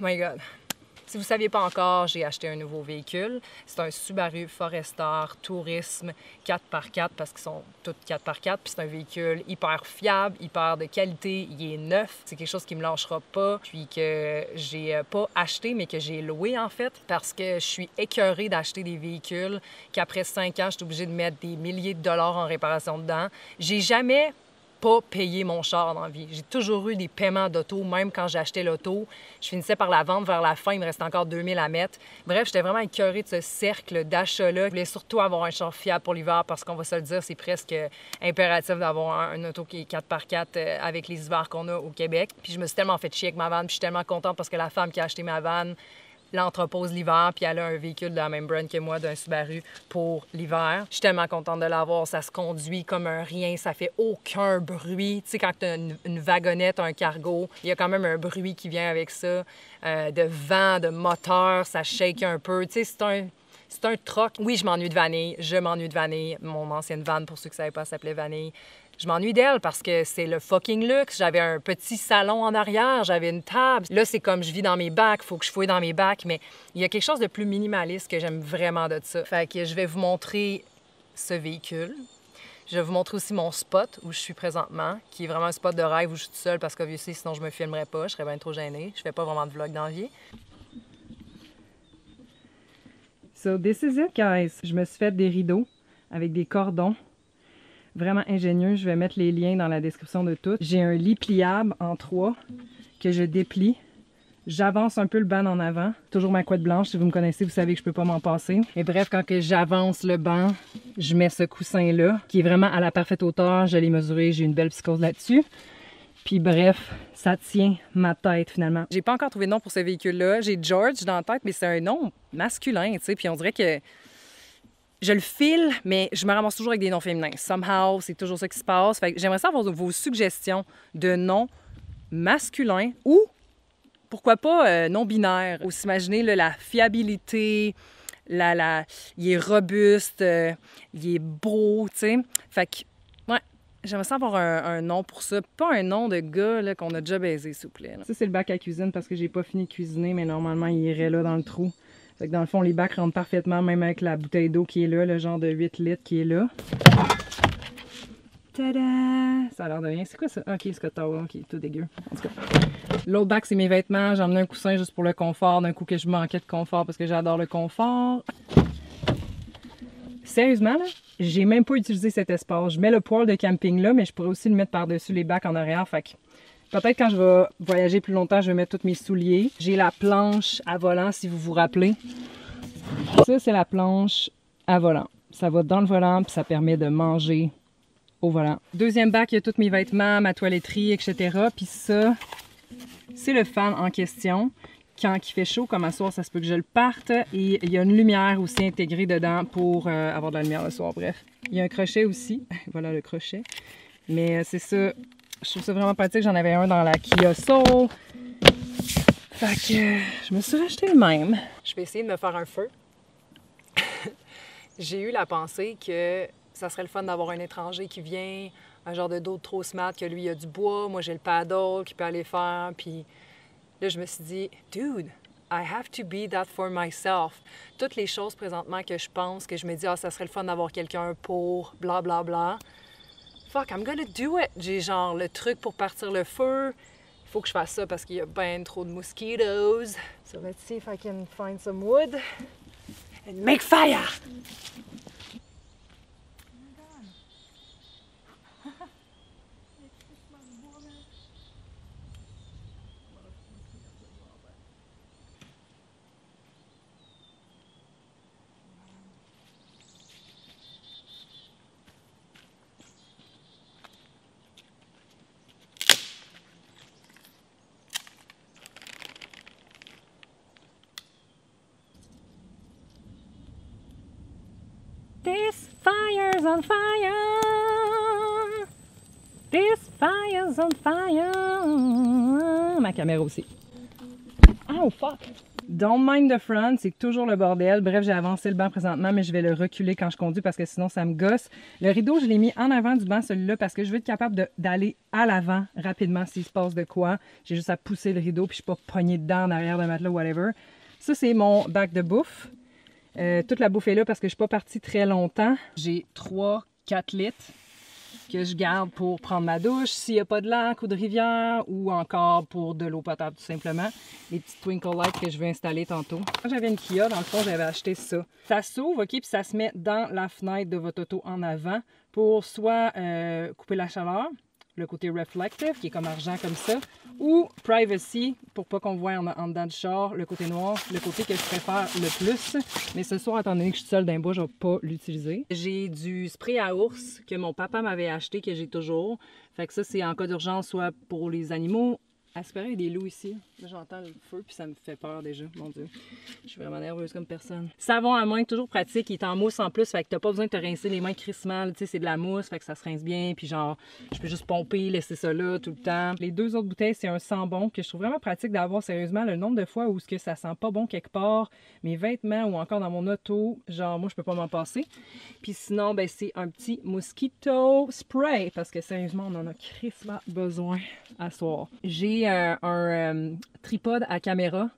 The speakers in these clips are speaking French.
my God. Si vous ne saviez pas encore, j'ai acheté un nouveau véhicule. C'est un Subaru Forester Tourisme 4x4 parce qu'ils sont tous 4x4. Puis c'est un véhicule hyper fiable, hyper de qualité. Il est neuf. C'est quelque chose qui ne me lâchera pas. Puis que j'ai pas acheté, mais que j'ai loué en fait parce que je suis écœurée d'acheter des véhicules qu'après 5 ans, je suis obligée de mettre des milliers de dollars en réparation dedans. J'ai jamais pas payer mon char dans la vie. J'ai toujours eu des paiements d'auto, même quand j'achetais l'auto. Je finissais par la vendre vers la fin, il me restait encore 2000 à mettre. Bref, j'étais vraiment écœurée de ce cercle d'achat-là. Je voulais surtout avoir un char fiable pour l'hiver parce qu'on va se le dire, c'est presque impératif d'avoir un auto qui est 4x4 avec les hivers qu'on a au Québec. Puis je me suis tellement fait chier avec ma vanne, puis je suis tellement contente parce que la femme qui a acheté ma vanne l'entrepose l'hiver, puis elle a un véhicule de la même brand que moi, d'un Subaru, pour l'hiver. Je suis tellement contente de l'avoir. Ça se conduit comme un rien, ça fait aucun bruit. Tu sais, quand tu as une wagonnette, un cargo, il y a quand même un bruit qui vient avec ça, de vent, de moteur, ça shake un peu. Tu sais, c'est un truck. Oui, je m'ennuie de Vanille. Je m'ennuie de Vanille. Mon ancienne vanne, pour ceux qui ne savaient pas, s'appelait Vanille. Je m'ennuie d'elle parce que c'est le fucking luxe. J'avais un petit salon en arrière, j'avais une table. Là, c'est comme je vis dans mes bacs, il faut que je fouille dans mes bacs, mais il y a quelque chose de plus minimaliste que j'aime vraiment de ça. Fait que je vais vous montrer ce véhicule. Je vais vous montrer aussi mon spot où je suis présentement, qui est vraiment un spot de rêve où je suis toute seule parce qu'obviously, sinon je me filmerais pas, je serais bien trop gênée. Je fais pas vraiment de vlog dans la vie. So this is it, guys. Je me suis fait des rideaux avec des cordons. Vraiment ingénieux. Je vais mettre les liens dans la description de tout. J'ai un lit pliable en 3 que je déplie. J'avance un peu le banc en avant. Toujours ma couette blanche. Si vous me connaissez, vous savez que je peux pas m'en passer. Et bref, quand que j'avance le banc, je mets ce coussin-là qui est vraiment à la parfaite hauteur. Je l'ai mesuré. J'ai une belle psychose là-dessus. Puis bref, ça tient ma tête finalement. J'ai pas encore trouvé de nom pour ce véhicule-là. J'ai George dans la tête, mais c'est un nom masculin, tu sais. Puis on dirait que je le file, mais je me ramasse toujours avec des noms féminins. Somehow, c'est toujours ça qui se passe. Fait que j'aimerais savoir vos suggestions de noms masculins ou, pourquoi pas, non-binaires. Ou s'imaginer la fiabilité, il est robuste, il est beau, tu sais. Fait que, ouais, j'aimerais savoir un nom pour ça. Pas un nom de gars qu'on a déjà baisé, s'il vous plaît. Là. Ça, c'est le bac à cuisine parce que j'ai pas fini de cuisiner, mais normalement, il irait là dans le trou. Fait que dans le fond, les bacs rentrent parfaitement, même avec la bouteille d'eau qui est là, le genre de 8 litres qui est là. Tada! Ça a l'air de rien. C'est quoi ça? Ok, Scott Tower, ok, tout dégueu. En tout cas. L'autre bac, c'est mes vêtements. J'ai emmené un coussin juste pour le confort, d'un coup que je manquais de confort parce que j'adore le confort. Sérieusement, là, j'ai même pas utilisé cet espace. Je mets le poêle de camping là, mais je pourrais aussi le mettre par-dessus les bacs en arrière. Fait que peut-être quand je vais voyager plus longtemps, je vais mettre tous mes souliers. J'ai la planche à volant, si vous vous rappelez. Ça, c'est la planche à volant. Ça va dans le volant, puis ça permet de manger au volant. Deuxième bac, il y a tous mes vêtements, ma toiletterie, etc. Puis ça, c'est le fan en question. Quand il fait chaud, comme à soir, ça se peut que je le parte. Et il y a une lumière aussi intégrée dedans pour avoir de la lumière le soir. Bref, il y a un crochet aussi. Voilà le crochet. Mais c'est ça. Je trouve ça vraiment pratique. J'en avais un dans la Kia Soul. Fait que je me suis racheté le même. Je vais essayer de me faire un feu. J'ai eu la pensée que ça serait le fun d'avoir un étranger qui vient, un genre de d'autre trop smart, que lui, il a du bois, moi j'ai le paddle qui peut aller faire. Puis là, je me suis dit, dude, I have to be that for myself. Toutes les choses présentement que je pense, que je me dis, ah, ça serait le fun d'avoir quelqu'un pour bla bla bla. Fuck, I'm gonna do it! J'ai genre le truc pour partir le feu. Il faut que je fasse ça parce qu'il y a ben trop de mosquitoes. So let's see if I can find some wood and make fire! This fire's on fire. This fire's on fire. Ma caméra aussi. Oh fuck! Don't mind the front, c'est toujours le bordel. Bref, j'ai avancé le banc présentement, mais je vais le reculer quand je conduis parce que sinon ça me gosse. Le rideau, je l'ai mis en avant du banc, celui-là, parce que je veux être capable d'aller à l'avant rapidement s'il se passe de quoi. J'ai juste à pousser le rideau puis je suis pas pognée dedans en arrière de matelas, whatever. Ça, c'est mon bac de bouffe. Toute la bouffe est là parce que je suis pas partie très longtemps. J'ai 3-4 litres que je garde pour prendre ma douche, s'il n'y a pas de lac ou de rivière, ou encore pour de l'eau potable tout simplement. Les petits twinkle lights que je vais installer tantôt. Quand j'avais une Kia, dans le fond, j'avais acheté ça. Ça s'ouvre, OK, puis ça se met dans la fenêtre de votre auto en avant pour soit couper la chaleur, le côté reflective, qui est comme argent comme ça, ou privacy, pour pas qu'on voit en dedans du char, le côté noir, le côté que je préfère le plus. Mais ce soir, étant donné que je suis seule dans les bois, je vais pas l'utiliser. J'ai du spray à ours que mon papa m'avait acheté, que j'ai toujours. Fait que ça, c'est en cas d'urgence, soit pour les animaux. Espérer qu'il y a des loups ici. Là, j'entends le feu, puis ça me fait peur déjà, mon Dieu. Je suis vraiment nerveuse comme personne. Savon à main, toujours pratique. Il est en mousse en plus, fait que t'as pas besoin de te rincer les mains crissement. Tu sais, c'est de la mousse, fait que ça se rince bien. Puis genre, je peux juste pomper, laisser ça là tout le temps. Les deux autres bouteilles, c'est un sans-bon que je trouve vraiment pratique d'avoir sérieusement. Le nombre de fois où ce que ça sent pas bon quelque part, mes vêtements ou encore dans mon auto, genre, moi, je peux pas m'en passer. Puis sinon, ben c'est un petit mosquito spray, parce que sérieusement, on en a crissement besoin à soir. J'ai un tripode à caméra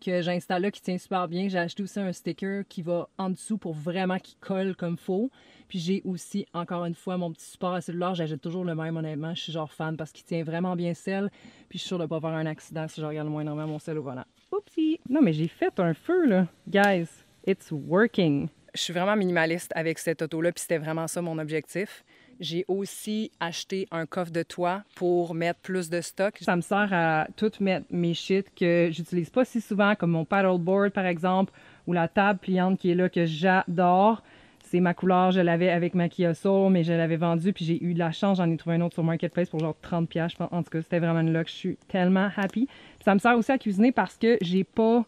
que j'installe là qui tient super bien. J'ai acheté aussi un sticker qui va en dessous pour vraiment qu'il colle comme faut. Puis j'ai aussi, encore une fois, mon petit support à cellulaire. J'achète toujours le même, honnêtement. Je suis genre fan parce qu'il tient vraiment bien celle. Puis je suis sûre de ne pas faire un accident si je regarde moindrement mon cell au volant. Oupsie! Non, mais j'ai fait un feu, là. Guys, it's working. Je suis vraiment minimaliste avec cette auto-là, puis c'était vraiment ça mon objectif. J'ai aussi acheté un coffre de toit pour mettre plus de stock. Ça me sert à tout mettre mes shit que j'utilise pas si souvent, comme mon paddleboard par exemple, ou la table pliante qui est là que j'adore. C'est ma couleur, je l'avais avec ma Kia Soul, mais je l'avais vendue, puis j'ai eu de la chance, j'en ai trouvé un autre sur Marketplace pour genre 30$, je pense. En tout cas, c'était vraiment une luck, je suis tellement happy. Puis ça me sert aussi à cuisiner parce que j'ai pas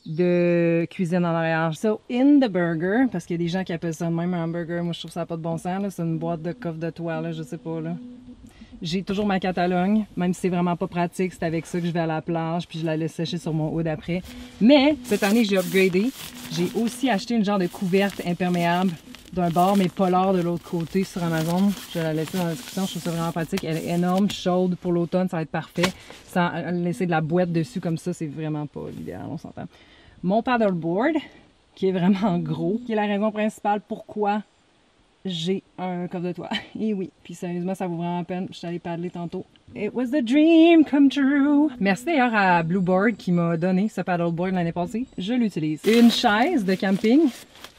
de cuisine en arrière. So, in the burger, parce qu'il y a des gens qui appellent ça de même un hamburger, moi je trouve ça n'a pas de bon sens, là. C'est une boîte de coffre de toit, là, je sais pas, là. J'ai toujours ma Catalogne, même si c'est vraiment pas pratique, c'est avec ça que je vais à la plage, puis je la laisse sécher sur mon hood après. Mais, cette année, j'ai upgradé. J'ai aussi acheté une genre de couverte imperméable d'un bord, mais polar de l'autre côté sur Amazon. Je vais la laisser dans la description, je trouve ça vraiment pratique. Elle est énorme, chaude pour l'automne, ça va être parfait. Sans laisser de la boîte dessus comme ça, c'est vraiment pas l'idéal, on s'entend. Mon paddleboard, qui est vraiment gros, qui est la raison principale pourquoi j'ai un coffre de toit. Et oui, puis sérieusement, ça vaut vraiment la peine. Je suis allée paddler tantôt. It was the dream come true. Merci d'ailleurs à Blueboard qui m'a donné ce paddleboard l'année passée. Je l'utilise. Une chaise de camping,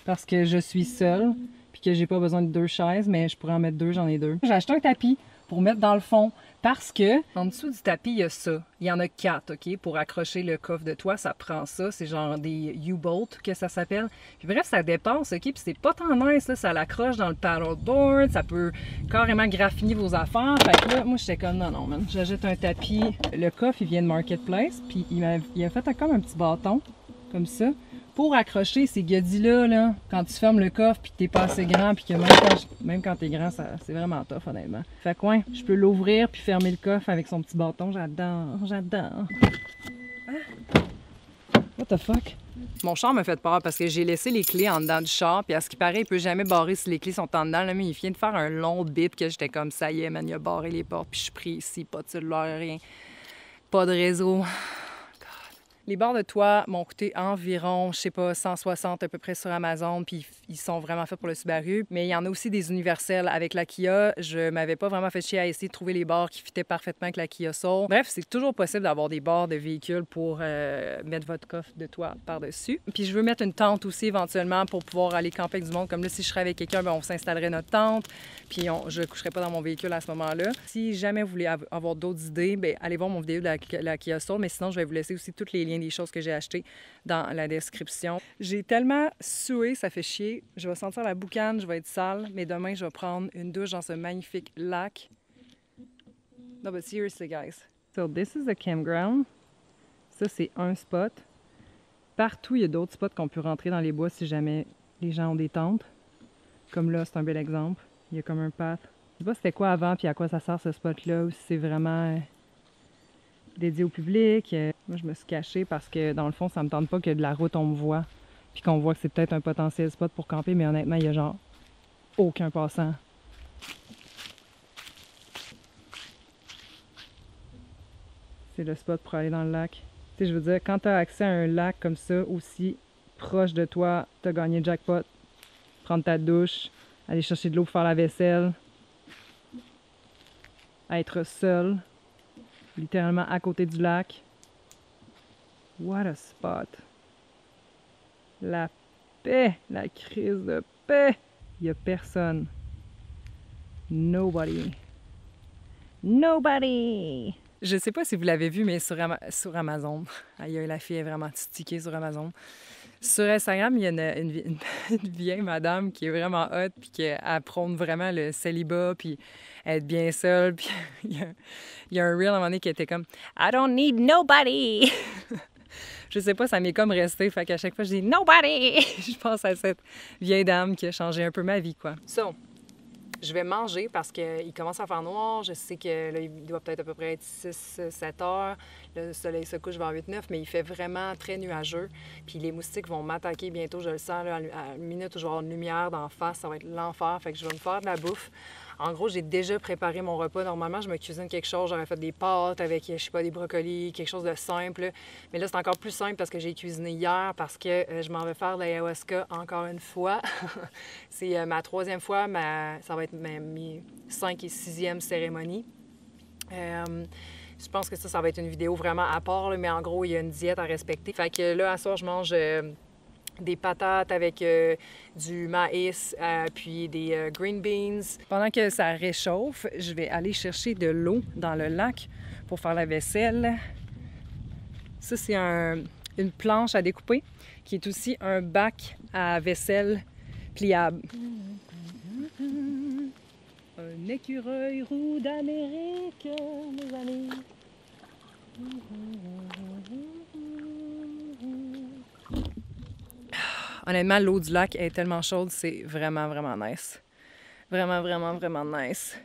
parce que je suis seule, puis que j'ai pas besoin de 2 chaises, mais je pourrais en mettre 2, j'en ai 2. J'ai acheté un tapis pour mettre dans le fond, parce que en dessous du tapis, il y a ça. Il y en a 4, OK? Pour accrocher le coffre de toit, ça prend ça. C'est genre des U-bolts que ça s'appelle. Puis bref, ça dépasse, OK? Puis c'est pas tant nice, là. Ça l'accroche dans le paddleboard. Ça peut carrément graffiner vos affaires. Fait que là, moi, j'étais comme, non, non, man. J'achète un tapis. Le coffre, il vient de Marketplace. Puis il a fait comme un petit bâton, comme ça, pour accrocher ces godilles-là, là, quand tu fermes le coffre puis que t'es pas assez grand puis que même quand t'es grand, c'est vraiment tough, honnêtement. Fait que ouais, je peux l'ouvrir puis fermer le coffre avec son petit bâton. J'adore, j'adore. Ah. What the fuck? Mon char me fait peur parce que j'ai laissé les clés en dedans du char, puis à ce qui paraît, il peut jamais barrer si les clés sont en dedans. Là, mais il vient de faire un long bip que j'étais comme, ça y est, man, il a barré les portes, puis je suis pris ici, pas de cellulaire, rien. Pas de réseau. Les bords de toit m'ont coûté environ, je sais pas, 160 à peu près sur Amazon, puis ils sont vraiment faits pour le Subaru. Mais il y en a aussi des universels avec la Kia. Je m'avais pas vraiment fait chier à essayer de trouver les bords qui fitaient parfaitement avec la Kia Soul. Bref, c'est toujours possible d'avoir des bords de véhicule pour mettre votre coffre de toit par-dessus. Puis je veux mettre une tente aussi éventuellement pour pouvoir aller camper avec du monde. Comme là, si je serais avec quelqu'un, ben, on s'installerait notre tente, puis je ne coucherais pas dans mon véhicule à ce moment-là. Si jamais vous voulez avoir d'autres idées, bien, allez voir mon vidéo de la Kia Soul, mais sinon, je vais vous laisser aussi tous les liens des choses que j'ai achetées dans la description. J'ai tellement sué, ça fait chier. Je vais sentir la boucane, je vais être sale, mais demain, je vais prendre une douche dans ce magnifique lac. No, but seriously, guys. So, this is the campground. Ça, c'est un spot. Partout, il y a d'autres spots qu'on peut rentrer dans les bois si jamais les gens ont des tentes. Comme là, c'est un bel exemple. Il y a comme un path. Je sais pas c'était quoi avant puis à quoi ça sert ce spot-là, ou si c'est vraiment dédié au public. Moi, je me suis cachée parce que, dans le fond, ça me tente pas que de la route, on me voit. Puis qu'on voit que c'est peut-être un potentiel spot pour camper, mais honnêtement, il y a genre aucun passant. C'est le spot pour aller dans le lac. Tu sais, je veux dire, quand tu as accès à un lac comme ça, aussi proche de toi, tu as gagné le jackpot. Prendre ta douche, aller chercher de l'eau pour faire la vaisselle, être seul, littéralement à côté du lac. What a spot! La paix, la crise de paix. Il n'y a personne. Nobody. Nobody! Je sais pas si vous l'avez vu, mais sur Amazon, aïe, la fille est vraiment tiquée sur Amazon. Sur Instagram, il y a une vieille madame qui est vraiment hot, puis qui prône vraiment le célibat, puis être bien seule. Puis il y a un reel à un moment donné qui était comme « I don't need nobody! » Je sais pas, ça m'est comme resté, fait qu'à chaque fois, je dis « Nobody! » Je pense à cette vieille dame qui a changé un peu ma vie, quoi. So, je vais manger parce qu'il commence à faire noir. Je sais que là, il doit peut-être à peu près être 6-7 heures. Le soleil se couche vers 8-9, mais il fait vraiment très nuageux. Puis les moustiques vont m'attaquer bientôt, je le sens. Là, à une minute où je vais avoir une lumière d'en face, ça va être l'enfer. Fait que je vais me faire de la bouffe. En gros, j'ai déjà préparé mon repas. Normalement, je me cuisine quelque chose. J'aurais fait des pâtes avec, je sais pas, des brocolis, quelque chose de simple. Mais là, c'est encore plus simple parce que j'ai cuisiné hier parce que je m'en vais faire de l'ayahuasca encore une fois. C'est ma 3e fois. Ça va être mes 5 et 6e cérémonies. Je pense que ça va être une vidéo vraiment à part, là, mais en gros, il y a une diète à respecter. Fait que là, à soir, je mange des patates avec du maïs, puis des green beans. Pendant que ça réchauffe, je vais aller chercher de l'eau dans le lac pour faire la vaisselle. Ça, c'est une planche à découper qui est aussi un bac à vaisselle pliable. Un écureuil roux d'Amérique, mes amis. Honnêtement, l'eau du lac est tellement chaude, c'est vraiment, vraiment nice. Vraiment, vraiment, vraiment nice.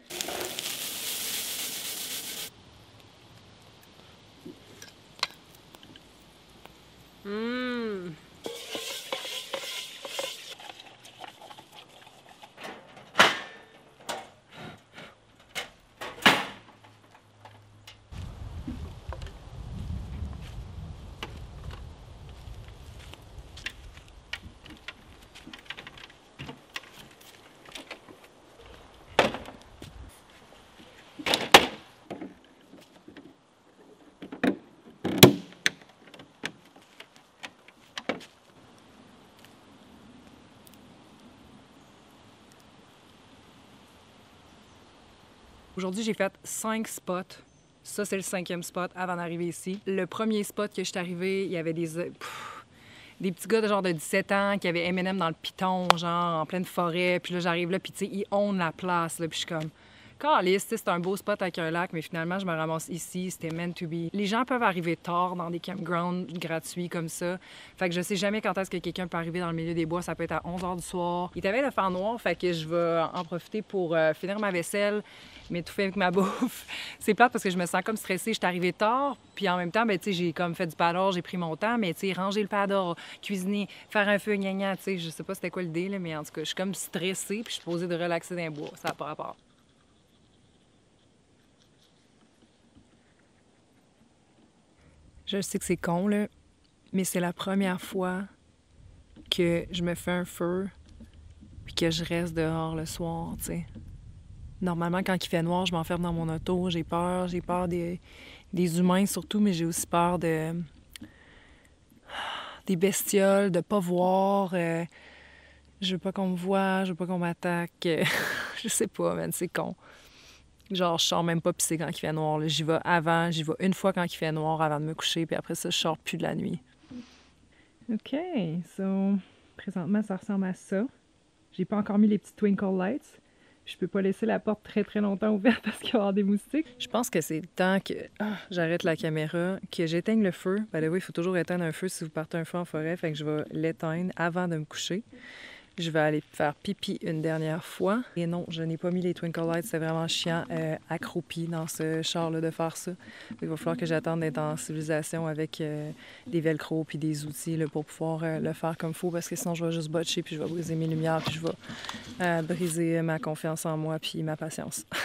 Aujourd'hui, j'ai fait 5 spots. Ça, c'est le 5e spot avant d'arriver ici. Le premier spot que je suis arrivée, il y avait des petits gars de genre de 17 ans qui avaient M&M dans le piton, genre en pleine forêt. Puis là, j'arrive là, puis tu sais, ils own la place. Là, puis je suis comme, calisse, c'est un beau spot avec un lac, mais finalement, je me ramasse ici. C'était meant to be. Les gens peuvent arriver tard dans des campgrounds gratuits comme ça. Fait que je sais jamais quand est-ce que quelqu'un peut arriver dans le milieu des bois. Ça peut être à 11 h du soir. Il t'avait de faire noir, fait que je vais en profiter pour finir ma vaisselle, m'étouffer avec ma bouffe. C'est plate parce que je me sens comme stressée. Je suis arrivée tard, puis en même temps, ben, tu sais, j'ai comme fait du paddle, j'ai pris mon temps, mais tu sais, ranger le paddle, cuisiner, faire un feu, gna tu sais, je sais pas c'était quoi l'idée, là, mais en tout cas, je suis comme stressée, puis je suis posée de relaxer dans les bois. Ça n'a pas rapport. Je sais que c'est con, là, mais c'est la première fois que je me fais un feu puis que je reste dehors le soir, tu sais. Normalement, quand il fait noir, je m'enferme dans mon auto, j'ai peur des humains surtout, mais j'ai aussi peur des bestioles, de pas voir. Je veux pas qu'on me voie, je veux pas qu'on m'attaque. Je sais pas, man, c'est con. Genre, je sors même pas pisser quand il fait noir. J'y vais une fois quand il fait noir avant de me coucher, puis après ça, je sors plus de la nuit. OK, so, présentement, ça ressemble à ça. J'ai pas encore mis les petits twinkle lights. Je peux pas laisser la porte très très longtemps ouverte parce qu'il va y avoir des moustiques. Je pense que c'est le temps que j'arrête la caméra, que j'éteigne le feu. Ben là, oui, il faut toujours éteindre un feu si vous partez un feu en forêt, fait que je vais l'éteindre avant de me coucher. Je vais aller faire pipi une dernière fois. Et non, je n'ai pas mis les Twinkle Lights. C'est vraiment chiant, accroupi dans ce char-là de faire ça. Il va falloir que j'attende d'être en civilisation avec des velcro puis des outils là, pour pouvoir le faire comme il faut parce que sinon je vais juste botcher puis je vais briser mes lumières puis je vais briser ma confiance en moi puis ma patience. Oh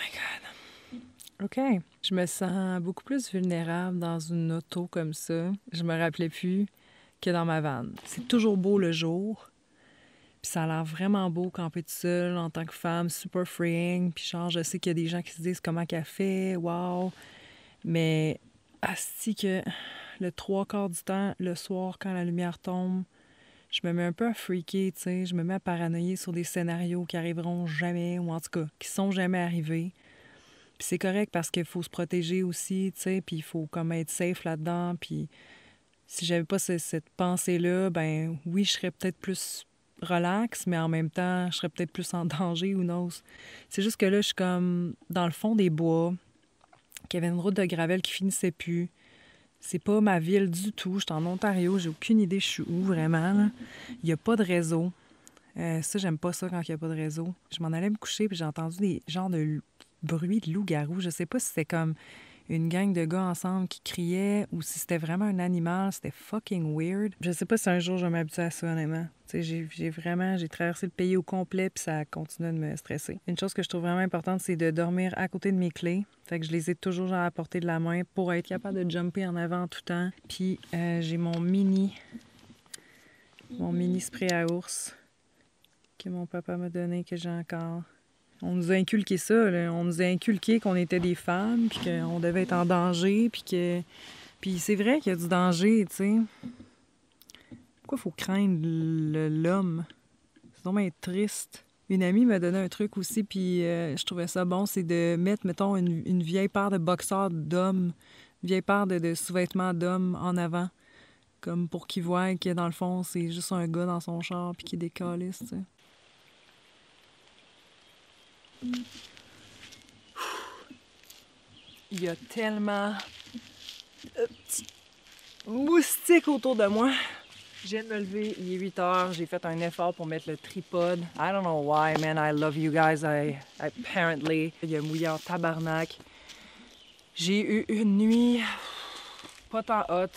my God. OK. Je me sens beaucoup plus vulnérable dans une auto comme ça. Je me rappelais plus que dans ma van. C'est toujours beau le jour. Puis ça a l'air vraiment beau camper toute seule en tant que femme, super freeing. Puis genre, je sais qu'il y a des gens qui se disent comment qu'elle fait, wow. Mais asti que le 3/4 du temps, le soir, quand la lumière tombe, je me mets un peu à freaker, tu sais. Je me mets à paranoïer sur des scénarios qui arriveront jamais, ou en tout cas, qui sont jamais arrivés. Puis c'est correct parce qu'il faut se protéger aussi, tu sais, puis il faut comme être safe là-dedans. Puis si j'avais pas cette pensée-là, ben oui, je serais peut-être plus relax, mais en même temps, je serais peut-être plus en danger ou non. C'est juste que là, je suis comme dans le fond des bois, qu'il y avait une route de gravel qui finissait plus. C'est pas ma ville du tout. Je suis en Ontario, j'ai aucune idée je suis où vraiment. Là. Il y a pas de réseau. Ça, j'aime pas ça quand il y a pas de réseau. Je m'en allais me coucher puis j'ai entendu des genres de bruits de loup-garou. Je sais pas si c'était comme une gang de gars ensemble qui criaient ou si c'était vraiment un animal. C'était fucking weird. Je sais pas si un jour je vais m'habituer à ça, honnêtement. Tu sais, j'ai traversé le pays au complet puis ça continue de me stresser. Une chose que je trouve vraiment importante, c'est de dormir à côté de mes clés. Fait que je les ai toujours genre à portée de la main pour être capable de jumper en avant tout le temps. Puis j'ai mon mini spray à ours que mon papa m'a donné, que j'ai encore. On nous a inculqué ça, là. On nous a inculqué qu'on était des femmes, puis qu'on devait être en danger, Puis c'est vrai qu'il y a du danger, tu sais. Pourquoi il faut craindre l'homme? C'est vraiment triste. Une amie m'a donné un truc aussi, puis je trouvais ça bon, c'est de mettre, mettons, une vieille paire de boxeurs d'hommes, une vieille paire de sous-vêtements d'hommes en avant, comme pour qu'ils voient que, dans le fond, c'est juste un gars dans son char, puis qu'il décalisse, tu sais. Il y a tellement de petits moustiques autour de moi. Je viens de me lever, il est 8 heures, j'ai fait un effort pour mettre le tripod. I don't know why, man, I love you guys, apparently. Il a mouillé en tabarnak. J'ai eu une nuit pas tant hot.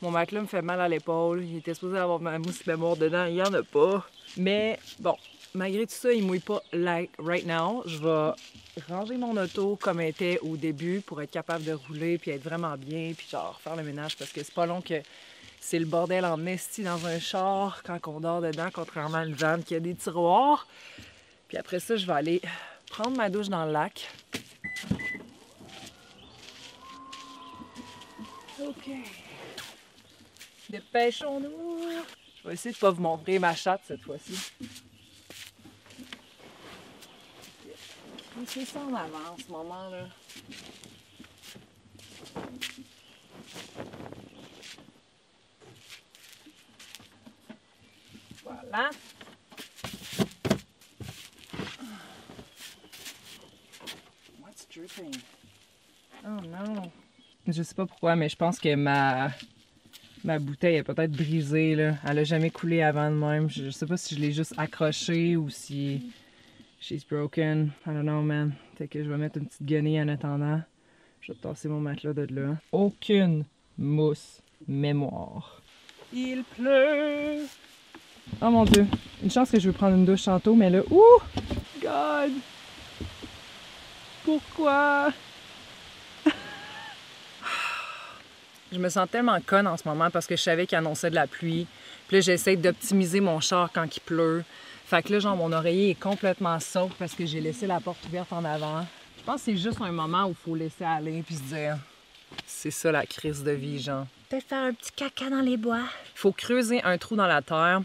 Mon matelas me fait mal à l'épaule. Il était supposé avoir ma mousse mémoire dedans, il n'y en a pas. Mais bon, malgré tout ça, il mouille pas like right now. Je vais ranger mon auto comme elle était au début pour être capable de rouler puis être vraiment bien puis genre faire le ménage parce que c'est pas long que c'est le bordel en esti dans un char quand on dort dedans, contrairement à une van qui a des tiroirs. Puis après ça, je vais aller prendre ma douche dans le lac. OK. Dépêchons-nous. Je vais essayer de pas vous montrer ma chatte cette fois-ci. C'est ça en avant en ce moment-là. Voilà. What's dripping? Oh non. Je sais pas pourquoi, mais je pense que ma bouteille est peut-être brisée, là. Elle a jamais coulé avant de même. Je sais pas si je l'ai juste accrochée ou si she's broken. I don't know, man. Fait que je vais mettre une petite guenille en attendant. Je vais tasser mon matelas de là. Aucune mousse mémoire. Il pleut! Oh mon Dieu. Une chance que je veux prendre une douche tantôt, mais là... Ouh! God! Pourquoi? Je me sens tellement conne en ce moment parce que je savais qu'il annonçait de la pluie. Puis là, j'essaie d'optimiser mon char quand il pleut. Fait que là, genre, mon oreiller est complètement sauf parce que j'ai laissé la porte ouverte en avant. Je pense que c'est juste un moment où il faut laisser aller puis se dire... C'est ça la crise de vie, genre. Peut-être faire un petit caca dans les bois. Il faut creuser un trou dans la terre,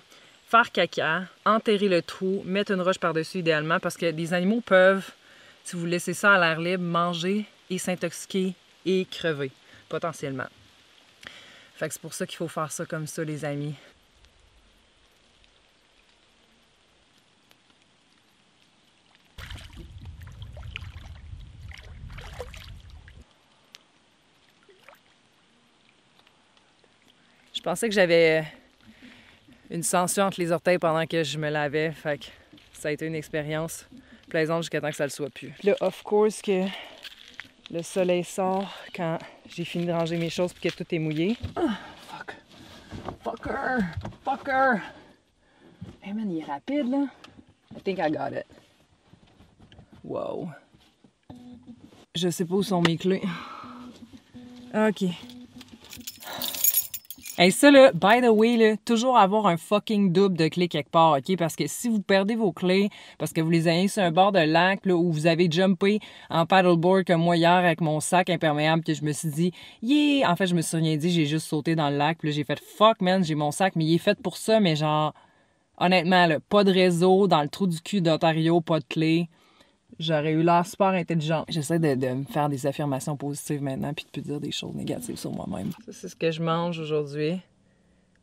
faire caca, enterrer le trou, mettre une roche par-dessus idéalement parce que des animaux peuvent, si vous laissez ça à l'air libre, manger et s'intoxiquer et crever, potentiellement. Fait que c'est pour ça qu'il faut faire ça comme ça, les amis. Je pensais que j'avais une sangsue entre les orteils pendant que je me lavais. Fait que ça a été une expérience plaisante jusqu'à temps que ça le soit plus. Puis là, of course, que le soleil sort quand j'ai fini de ranger mes choses puis que tout est mouillé. Oh, fuck. Fucker! Fucker! Hey man, il est rapide, là. I think I got it. Wow. Je sais pas où sont mes clés. OK. Hey, ça là, by the way, là, toujours avoir un fucking double de clés quelque part, OK? Parce que si vous perdez vos clés, parce que vous les avez sur un bord de lac, là, où vous avez jumpé en paddleboard comme moi hier avec mon sac imperméable, que je me suis dit, yeah! En fait, je me suis rien dit, j'ai juste sauté dans le lac, puis là, j'ai fait, fuck, man, j'ai mon sac, mais il est fait pour ça, mais genre, honnêtement, là, pas de réseau, dans le trou du cul d'Ontario, pas de clés. J'aurais eu l'air super intelligent. J'essaie de me faire des affirmations positives maintenant puis de plus dire des choses négatives sur moi-même. Ça, c'est ce que je mange aujourd'hui.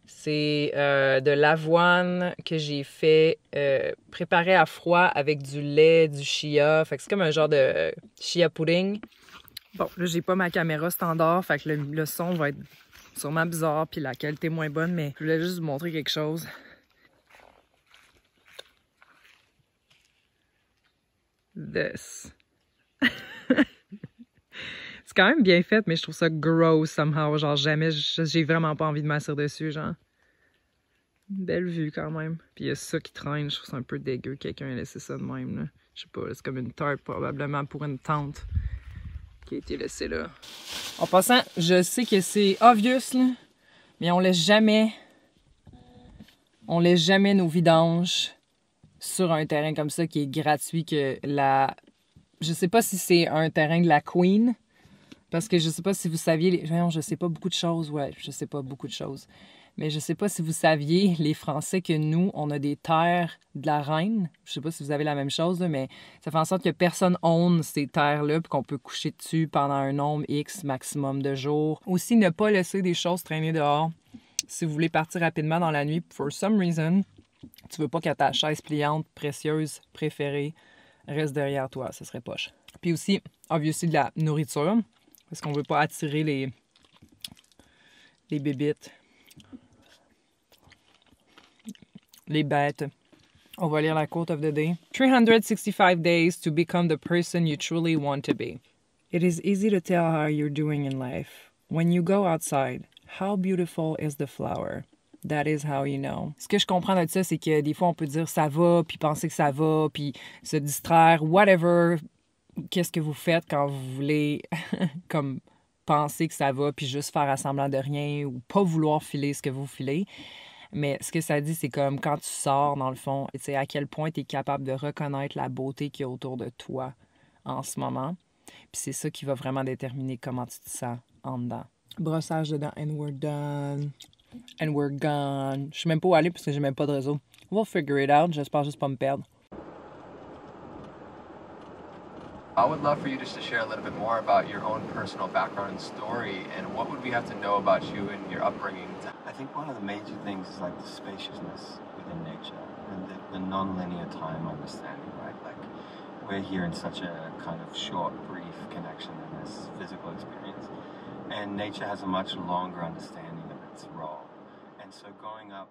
C'est de l'avoine que j'ai fait préparer à froid avec du lait, du chia. Fait que c'est comme un genre de chia pudding. Bon, là, j'ai pas ma caméra standard. Fait que le son va être sûrement bizarre puis la qualité moins bonne, mais je voulais juste vous montrer quelque chose. This. C'est quand même bien fait, mais je trouve ça gross somehow. Genre, jamais, j'ai vraiment pas envie de m'asseoir dessus, genre. Une belle vue quand même. Puis il y a ça qui traîne, je trouve ça un peu dégueu. Quelqu'un a laissé ça de même, là. Je sais pas, c'est comme une tarte probablement pour une tente qui a été laissée là. En passant, je sais que c'est obvious, là, mais on laisse jamais nos vidanges sur un terrain comme ça qui est gratuit que la... Je sais pas si c'est un terrain de la Queen, parce que je sais pas si vous saviez... Voyons, je sais pas beaucoup de choses, ouais, je sais pas beaucoup de choses. Mais je sais pas si vous saviez, les Français, que nous, on a des terres de la reine. Je sais pas si vous avez la même chose, là, mais ça fait en sorte que personne own ces terres-là, puis qu'on peut coucher dessus pendant un nombre X maximum de jours. Aussi, ne pas laisser des choses traîner dehors. Si vous voulez partir rapidement dans la nuit, for some reason... Tu veux pas que ta chaise pliante, précieuse, préférée, reste derrière toi. Ça serait poche. Puis aussi, obviously, de la nourriture. Parce qu'on veut pas attirer les bébites. Les bêtes. On va lire la quote of the day. 365 days to become the person you truly want to be. It is easy to tell how you're doing in life. When you go outside, how beautiful is the flower? That is how you know. Ce que je comprends de ça, c'est que des fois, on peut dire ça va, puis penser que ça va, puis se distraire, whatever. Qu'est-ce que vous faites quand vous voulez comme penser que ça va, puis juste faire semblant de rien ou pas vouloir filer ce que vous filez. Mais ce que ça dit, c'est comme quand tu sors, dans le fond, tu sais, à quel point tu es capable de reconnaître la beauté qu'il y a autour de toi en ce moment. Puis c'est ça qui va vraiment déterminer comment tu te sens en dedans. Brossage dedans, and we're done. And we're gone. Je sais même pas où aller parce que j'ai même pas de réseau. We'll figure it out. J'espère juste pas me perdre. I would love for you just to share a little bit more about your own personal background and story, and what would we have to know about you and your upbringing? I think one of the major things is like the spaciousness within nature and the non-linear time understanding, right? Like we're here in such a kind of short, brief connection in this physical experience, and nature has a much longer understanding of its role. And so going up